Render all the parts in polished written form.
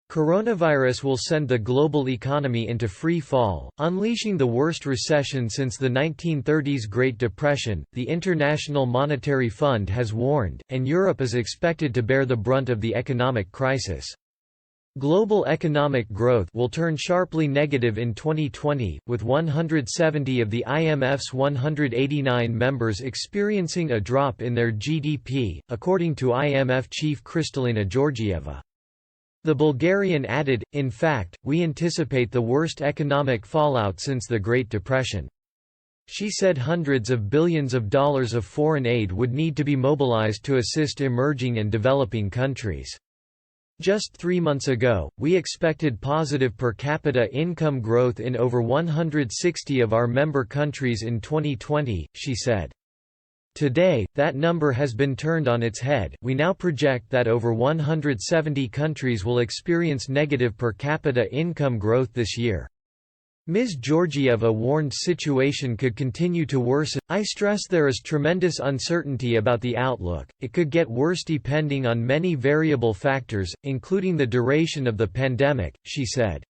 Coronavirus will send the global economy into free fall, unleashing the worst recession since the 1930s Great Depression, the International Monetary Fund has warned, and Europe is expected to bear the brunt of the economic crisis. Global economic growth will turn sharply negative in 2020, with 170 of the IMF's 189 members experiencing a drop in their GDP, according to IMF chief Kristalina Georgieva. The Bulgarian added, "In fact, we anticipate the worst economic fallout since the Great Depression." She said hundreds of billions of dollars of foreign aid would need to be mobilized to assist emerging and developing countries. Just 3 months ago, we expected positive per capita income growth in over 160 of our member countries in 2020, she said. Today, that number has been turned on its head. We now project that over 170 countries will experience negative per capita income growth this year. Ms. Georgieva warned situation could continue to worsen. "I stress there is tremendous uncertainty about the outlook. It could get worse depending on many variable factors, including the duration of the pandemic," she said.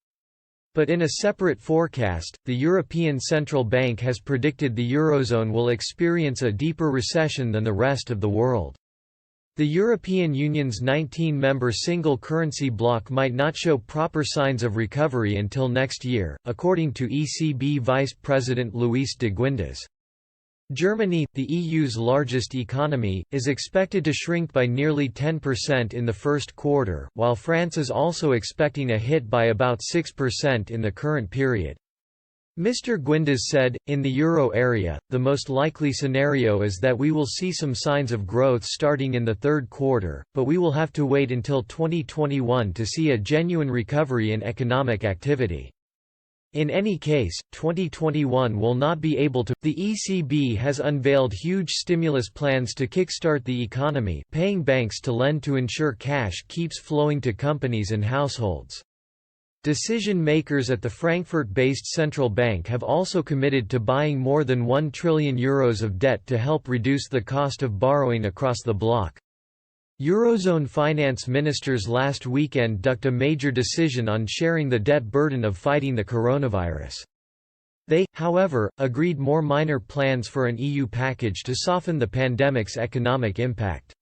But in a separate forecast, the European Central Bank has predicted the Eurozone will experience a deeper recession than the rest of the world. The European Union's 19-member single-currency bloc might not show proper signs of recovery until next year, according to ECB Vice President Luis de Guindos. Germany, the EU's largest economy, is expected to shrink by nearly 10% in the first quarter, while France is also expecting a hit by about 6% in the current period. Mr. Guindos said, "In the euro area, the most likely scenario is that we will see some signs of growth starting in the third quarter, but we will have to wait until 2021 to see a genuine recovery in economic activity. In any case, 2021 will not be able to." The ECB has unveiled huge stimulus plans to kickstart the economy, paying banks to lend to ensure cash keeps flowing to companies and households. Decision-makers at the Frankfurt-based central bank have also committed to buying more than €1 trillion of debt to help reduce the cost of borrowing across the bloc. Eurozone finance ministers last weekend ducked a major decision on sharing the debt burden of fighting the coronavirus. They, however, agreed more minor plans for an EU package to soften the pandemic's economic impact.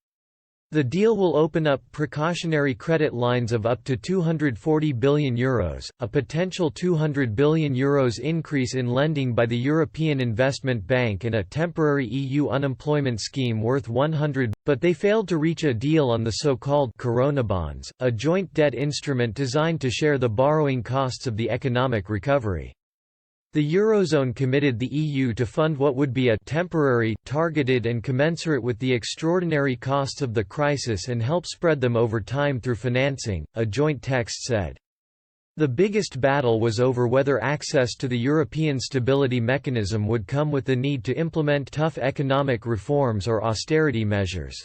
The deal will open up precautionary credit lines of up to €240 billion, a potential €200 billion increase in lending by the European Investment Bank, and a temporary EU unemployment scheme worth €100 but they failed to reach a deal on the so-called Corona bonds, a joint debt instrument designed to share the borrowing costs of the economic recovery. The Eurozone committed the EU to fund what would be a temporary, targeted and commensurate with the extraordinary costs of the crisis and help spread them over time through financing, a joint text said. The biggest battle was over whether access to the European Stability Mechanism would come with the need to implement tough economic reforms or austerity measures.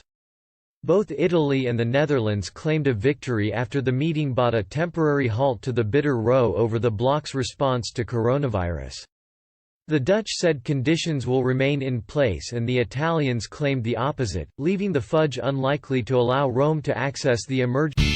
Both Italy and the Netherlands claimed a victory after the meeting brought a temporary halt to the bitter row over the bloc's response to coronavirus. The Dutch said conditions will remain in place and the Italians claimed the opposite, leaving the fudge unlikely to allow Rome to access the emergency